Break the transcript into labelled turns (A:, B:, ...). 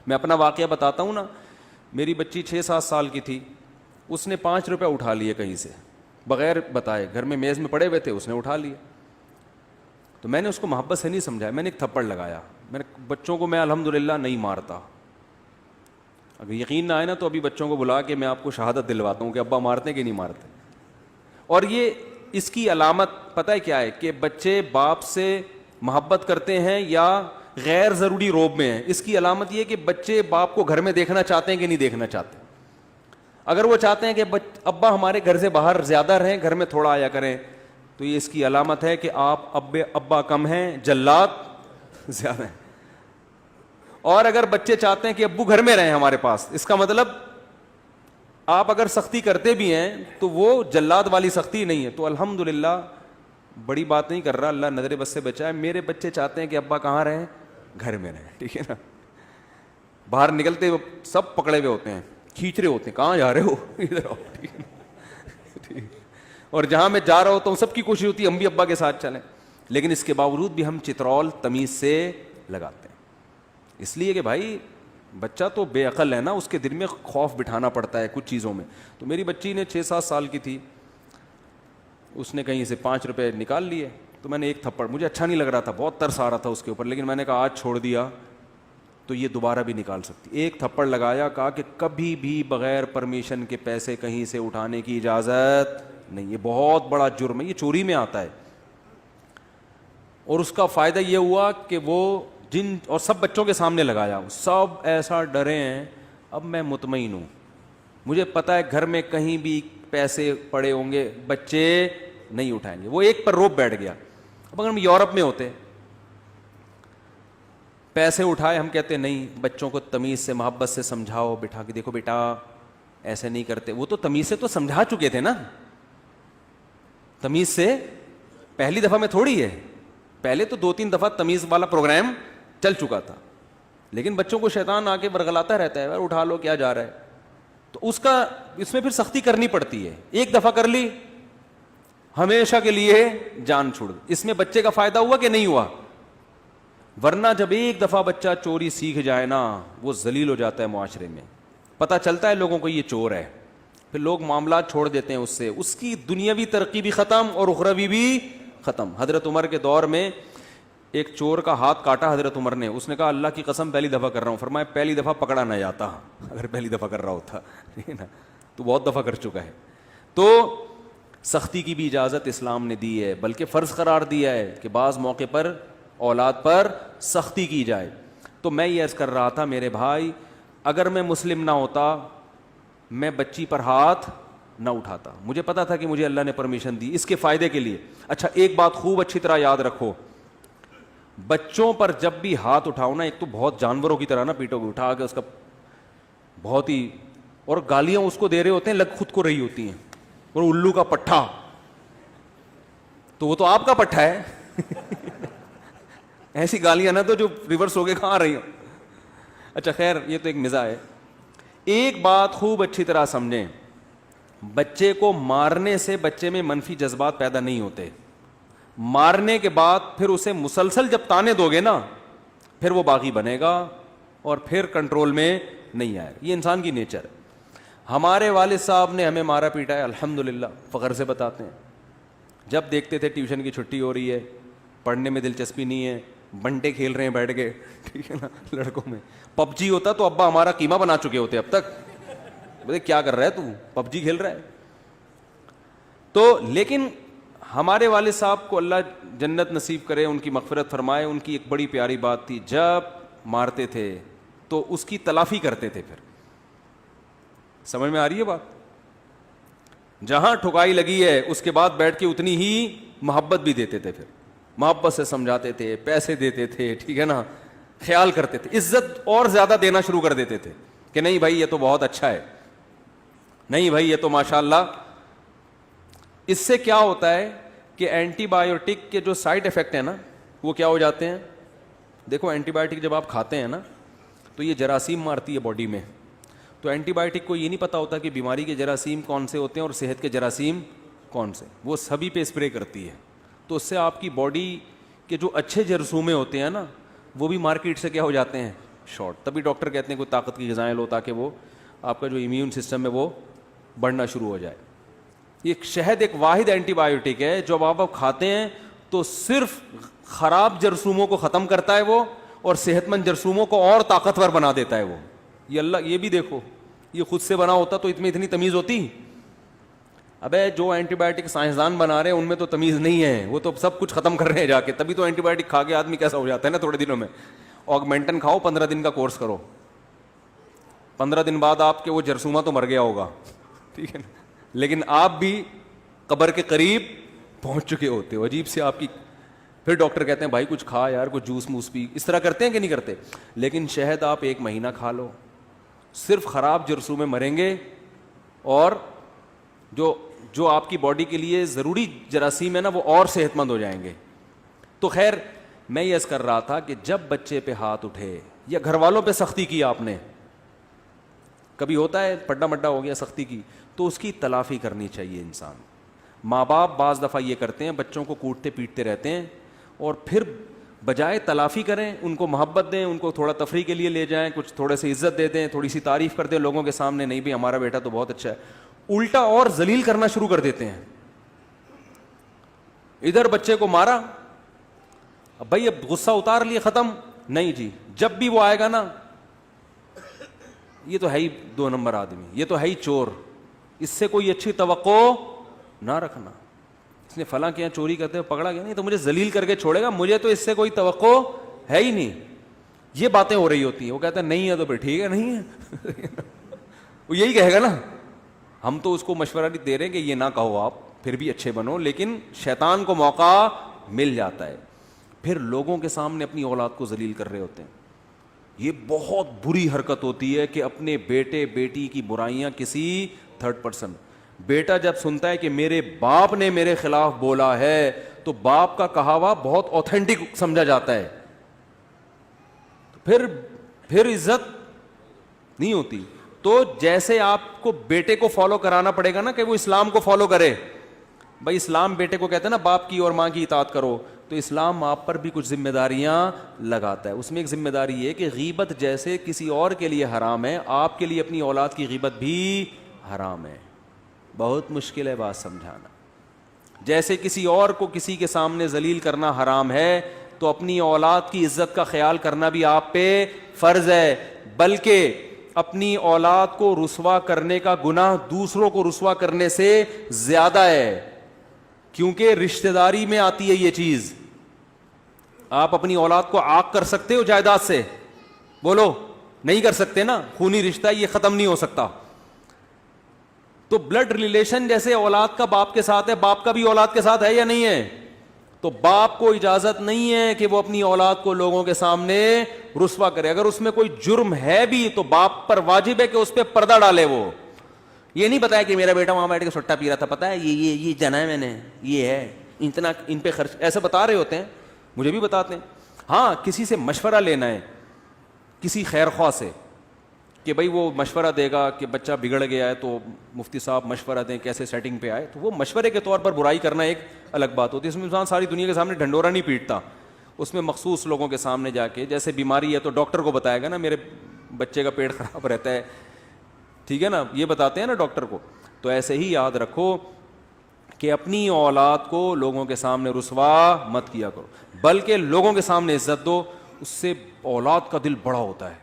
A: میں اپنا واقعہ بتاتا ہوں نا. میری بچی 6-7 سال کی تھی, اس نے 5 روپے اٹھا لیے کہیں سے بغیر بتائے, گھر میں میز میں پڑے ہوئے تھے, اس نے اٹھا لیے. تو میں نے اس کو محبت سے نہیں سمجھایا, میں نے ایک تھپڑ لگایا. میں نے بچوں کو میں الحمدللہ نہیں مارتا, اگر یقین نہ آئے نا تو ابھی بچوں کو بلا کے میں آپ کو شہادت دلواتا ہوں کہ ابا مارتے کہ نہیں مارتے. اور یہ اس کی علامت پتہ ہے کیا ہے, کہ بچے باپ سے محبت کرتے ہیں یا غیر ضروری روب میں ہیں. اس کی علامت یہ کہ بچے باپ کو گھر میں دیکھنا چاہتے ہیں کہ نہیں دیکھنا چاہتے. اگر وہ چاہتے ہیں کہ ابا ہمارے گھر سے باہر زیادہ رہیں, گھر میں تھوڑا آیا کریں, تو یہ اس کی علامت ہے کہ آپ ابا کم ہیں, جلاد زیادہ ہیں. اور اگر بچے چاہتے ہیں کہ ابو گھر میں رہیں ہمارے پاس, اس کا مطلب آپ اگر سختی کرتے بھی ہیں تو وہ جلاد والی سختی نہیں ہے. تو الحمدللہ بڑی بات نہیں کر رہا, اللہ نظر بد سے بچائے. میرے بچے چاہتے ہیں کہ ابا کہاں رہیں, گھر میں رہیں, ٹھیک ہے نا. باہر نکلتے سب پکڑے ہوئے ہوتے ہیں, کھینچ رہے ہوتے ہیں, کہاں جا رہے ہو, ادھر آؤ, ٹھیک ہے. اور جہاں میں جا رہا ہوتا ہوں سب کی کوشش ہوتی ہے ہم بھی ابا کے ساتھ چلیں, لیکن اس کے باوجود بھی ہم چترول تمیز سے لگاتے ہیں. اس لیے کہ بھائی بچہ تو بے عقل ہے نا, اس کے دل میں خوف بٹھانا پڑتا ہے کچھ چیزوں میں. تو میری بچی نے 6-7 سال کی تھی, اس نے کہیں سے 5 روپے نکال لیے. تو میں نے ایک تھپڑ, مجھے اچھا نہیں لگ رہا تھا, بہت ترس آ رہا تھا اس کے اوپر, لیکن میں نے کہا آج چھوڑ دیا تو یہ دوبارہ بھی نکال سکتی. ایک تھپڑ لگایا, کہا کہ کبھی بھی بغیر پرمیشن کے پیسے کہیں سے اٹھانے کی اجازت نہیں, یہ بہت بڑا جرم ہے, یہ چوری میں آتا ہے. اور اس کا فائدہ یہ ہوا کہ وہ اور سب بچوں کے سامنے لگایا, سب ایسا ڈرے ہیں. اب میں مطمئن ہوں, مجھے پتا ہے گھر میں کہیں بھی پیسے پڑے ہوں گے بچے نہیں اٹھائیں گے. وہ ایک پر روپ بیٹھ گیا. اب اگر ہم یورپ میں ہوتے, پیسے اٹھائے, ہم کہتے نہیں بچوں کو تمیز سے محبت سے سمجھاؤ, بٹھا کے دیکھو بیٹا ایسے نہیں کرتے. وہ تو تمیز سے تو سمجھا چکے تھے نا, تمیز سے پہلی دفعہ میں تھوڑی ہے, پہلے تو 2-3 دفعہ تمیز والا پروگرام چل چکا تھا. لیکن بچوں کو شیطان آ کے برگلاتا رہتا ہے, یار اٹھا لو کیا جا رہا ہے. تو اس میں پھر سختی کرنی پڑتی ہے. ایک دفعہ کر لی ہمیشہ کے لیے جان چھوڑ. اس میں بچے کا فائدہ ہوا کہ نہیں ہوا؟ ورنہ جب ایک دفعہ بچہ چوری سیکھ جائے نا, وہ ذلیل ہو جاتا ہے معاشرے میں. پتہ چلتا ہے لوگوں کو یہ چور ہے, پھر لوگ معاملات چھوڑ دیتے ہیں اس سے, اس کی دنیاوی ترقی بھی ختم اور اخروی بھی ختم. حضرت عمر کے دور میں ایک چور کا ہاتھ کاٹا حضرت عمر نے, اس نے کہا اللہ کی قسم پہلی دفعہ کر رہا ہوں. فرمایا پہلی دفعہ پکڑا نہ جاتا, اگر پہلی دفعہ کر رہا ہوتا تو بہت دفعہ کر چکا ہے. تو سختی کی بھی اجازت اسلام نے دی ہے, بلکہ فرض قرار دیا ہے کہ بعض موقع پر اولاد پر سختی کی جائے. تو میں یہ عرض کر رہا تھا میرے بھائی, اگر میں مسلم نہ ہوتا میں بچی پر ہاتھ نہ اٹھاتا. مجھے پتا تھا کہ مجھے اللہ نے پرمیشن دی اس کے فائدے کے لیے. اچھا ایک بات خوب اچھی طرح یاد رکھو, بچوں پر جب بھی ہاتھ اٹھاؤ نا, ایک تو بہت جانوروں کی طرح نا پیٹو گے, اٹھا کے اس کا بہت ہی, اور گالیاں اس کو دے رہے ہوتے ہیں لگ خود کو رہی ہوتی ہیں, اور الو کا پٹھا, تو وہ تو آپ کا پٹھا ہے ایسی گالیاں نہ تو جو ریورس ہو کے کہاں رہی ہوں. اچھا خیر یہ تو ایک مزاح ہے. ایک بات خوب اچھی طرح سمجھیں, بچے کو مارنے سے بچے میں منفی جذبات پیدا نہیں ہوتے. مارنے کے بعد پھر اسے مسلسل جب تانے دو گے نا, پھر وہ باغی بنے گا اور پھر کنٹرول میں نہیں آئے گا. یہ انسان کی نیچر ہے. ہمارے والد صاحب نے ہمیں مارا پیٹا ہے, الحمدللہ فخر سے بتاتے ہیں. جب دیکھتے تھے ٹیوشن کی چھٹی ہو رہی ہے, پڑھنے میں دلچسپی نہیں ہے, بنٹے کھیل رہے ہیں بیٹھ کے, ٹھیک ہے نا, لڑکوں میں پب جی ہوتا تو ابا ہمارا قیمہ بنا چکے ہوتے اب تک. بولے کیا کر رہا ہے تو, پب جی کھیل رہا ہے. تو لیکن ہمارے والد صاحب کو اللہ جنت نصیب کرے, ان کی مغفرت فرمائے, ان کی ایک بڑی پیاری بات تھی, جب مارتے تھے تو اس کی تلافی کرتے تھے. پھر سمجھ میں آ رہی ہے بات؟ جہاں ٹھکائی لگی ہے اس کے بعد بیٹھ کے اتنی ہی محبت بھی دیتے تھے, پھر محبت سے سمجھاتے تھے, پیسے دیتے تھے, ٹھیک ہے نا, خیال کرتے تھے, عزت اور زیادہ دینا شروع کر دیتے تھے کہ نہیں بھائی یہ تو بہت اچھا ہے, نہیں بھائی یہ تو ماشاءاللہ. اس سے کیا ہوتا ہے کہ اینٹی بایوٹک کے جو سائیڈ افیکٹ ہیں نا وہ کیا ہو جاتے ہیں. دیکھو اینٹی بایوٹک جب آپ کھاتے ہیں نا تو یہ جراثیم مارتی ہے باڈی میں. تو اینٹی بایوٹک کو یہ نہیں پتا ہوتا کہ بیماری کے جراثیم کون سے ہوتے ہیں اور صحت کے جراثیم کون سے, وہ سبھی پہ اسپرے کرتی ہے. تو اس سے آپ کی باڈی کے جو اچھے جرثومے ہوتے ہیں نا وہ بھی مارکیٹ سے کیا ہو جاتے ہیں, شارٹ. تبھی ڈاکٹر کہتے ہیں کوئی طاقت کی غذائیں لو تاکہ وہ آپ کا جو امیون سسٹم ہے وہ بڑھنا شروع ہو جائے. یہ شہد ایک واحد اینٹی بایوٹک ہے جو آپ کھاتے ہیں تو صرف خراب جرثوموں کو ختم کرتا ہے وہ, اور صحت مند جرثوموں کو اور طاقتور بنا دیتا ہے وہ. یہ اللہ, یہ بھی دیکھو, یہ خود سے بنا ہوتا تو اتنی تمیز ہوتی. ابے جو اینٹی بایوٹک سائنسدان بنا رہے ہیں ان میں تو تمیز نہیں ہے, وہ تو سب کچھ ختم کر رہے ہیں جا کے. تبھی تو اینٹی بایوٹک کھا کے آدمی کیسا ہو جاتا ہے نا تھوڑے دنوں میں. آگمنٹن کھاؤ, 15 دن کا کورس کرو, 15 دن بعد آپ کے وہ جرثومہ تو مر گیا ہوگا, ٹھیک ہے نا, لیکن آپ بھی قبر کے قریب پہنچ چکے ہوتے ہو. عجیب سے آپ کی. پھر ڈاکٹر کہتے ہیں بھائی کچھ کھا یار, کچھ جوس موس پی. اس طرح کرتے ہیں کہ نہیں کرتے؟ لیکن شہد آپ 1 مہینہ کھا لو, صرف خراب جرثومے مریں گے, اور جو آپ کی باڈی کے لیے ضروری جراثیم ہے نا وہ اور صحت مند ہو جائیں گے. تو خیر میں یہ عرض کر رہا تھا کہ جب بچے پہ ہاتھ اٹھے یا گھر والوں پہ سختی کی آپ نے, کبھی ہوتا ہے پڈا مڈا ہو گیا سختی کی, تو اس کی تلافی کرنی چاہیے انسان. ماں باپ بعض دفعہ یہ کرتے ہیں, بچوں کو کوٹتے پیٹتے رہتے ہیں, اور پھر بجائے تلافی کریں ان کو محبت دیں, ان کو تھوڑا تفریح کے لیے لے جائیں, کچھ تھوڑے سے عزت دے دیں, تھوڑی سی تعریف کر دیں لوگوں کے سامنے, نہیں بھی ہمارا بیٹا تو بہت اچھا ہے, الٹا اور ذلیل کرنا شروع کر دیتے ہیں. ادھر بچے کو مارا, اب بھائی اب غصہ اتار لیے, ختم نہیں جی, جب بھی وہ آئے گا نا یہ تو ہے ہی 2 نمبر آدمی, یہ تو ہے ہی چور, اس سے کوئی اچھی توقع نہ رکھنا. اس نے فلاں کیا چوری کرتے ہوئے پکڑا گیا, نہیں تو مجھے ذلیل کر کے چھوڑے گا, مجھے تو اس سے کوئی توقع ہے ہی نہیں. یہ باتیں ہو رہی ہوتی ہیں. وہ کہتا ہے نہیں ہے تو پھر ٹھیک ہے, نہیں ہے وہ یہی کہے گا نا. ہم تو اس کو مشورہ نہیں دے رہے کہ یہ نہ کہو آپ, پھر بھی اچھے بنو, لیکن شیطان کو موقع مل جاتا ہے. پھر لوگوں کے سامنے اپنی اولاد کو ذلیل کر رہے ہوتے ہیں. یہ بہت بری حرکت ہوتی ہے کہ اپنے بیٹے بیٹی کی برائیاں کسی 3rd پرسن. بیٹا جب سنتا ہے کہ میرے باپ نے میرے خلاف بولا ہے تو باپ کا کہا ہوا بہت اوتھینٹک سمجھا جاتا ہے, پھر عزت نہیں ہوتی. تو جیسے آپ کو بیٹے کو فالو کرانا پڑے گا نا کہ وہ اسلام کو فالو کرے. بھائی اسلام بیٹے کو کہتے ہیں نا باپ کی اور ماں کی اطاعت کرو, تو اسلام آپ پر بھی کچھ ذمہ داریاں لگاتا ہے. اس میں ایک ذمہ داری یہ کہ غیبت جیسے کسی اور کے لیے حرام ہے, آپ کے لیے اپنی اولاد کی غیبت بھی حرام ہے. بہت مشکل ہے بات سمجھانا. جیسے کسی اور کو کسی کے سامنے ذلیل کرنا حرام ہے, تو اپنی اولاد کی عزت کا خیال کرنا بھی آپ پہ فرض ہے. بلکہ اپنی اولاد کو رسوا کرنے کا گناہ دوسروں کو رسوا کرنے سے زیادہ ہے, کیونکہ رشتہ داری میں آتی ہے یہ چیز. آپ اپنی اولاد کو عاق کر سکتے ہو جائیداد سے؟ بولو نہیں کر سکتے نا, خونی رشتہ یہ ختم نہیں ہو سکتا. تو بلڈ ریلیشن جیسے اولاد کا باپ کے ساتھ ہے, باپ کا بھی اولاد کے ساتھ ہے یا نہیں ہے؟ تو باپ کو اجازت نہیں ہے کہ وہ اپنی اولاد کو لوگوں کے سامنے رسوا کرے. اگر اس میں کوئی جرم ہے بھی تو باپ پر واجب ہے کہ اس پہ پردہ ڈالے. وہ یہ نہیں بتایا کہ میرا بیٹا وہاں بیٹھ کے سٹا پی رہا تھا, پتا ہے یہ جنا ہے میں نے, یہ ہے اتنا ان پہ خرچ, ایسا بتا رہے ہوتے ہیں, مجھے بھی بتاتے ہیں. ہاں کسی سے مشورہ لینا ہے, کسی خیر خواہ سے, کہ بھائی وہ مشورہ دے گا کہ بچہ بگڑ گیا ہے تو مفتی صاحب مشورہ دیں کیسے سیٹنگ پہ آئے, تو وہ مشورے کے طور پر برائی کرنا ایک الگ بات ہوتی ہے. اس میں انسان ساری دنیا کے سامنے ڈھنڈورا نہیں پیٹتا, اس میں مخصوص لوگوں کے سامنے جا کے, جیسے بیماری ہے تو ڈاکٹر کو بتائے گا نا میرے بچے کا پیٹ خراب رہتا ہے, ٹھیک ہے نا, یہ بتاتے ہیں نا ڈاکٹر کو. تو ایسے ہی یاد رکھو کہ اپنی اولاد کو لوگوں کے سامنے رسوا مت کیا کرو, بلکہ لوگوں کے سامنے عزت دو, اس سے اولاد کا دل بڑا ہوتا ہے.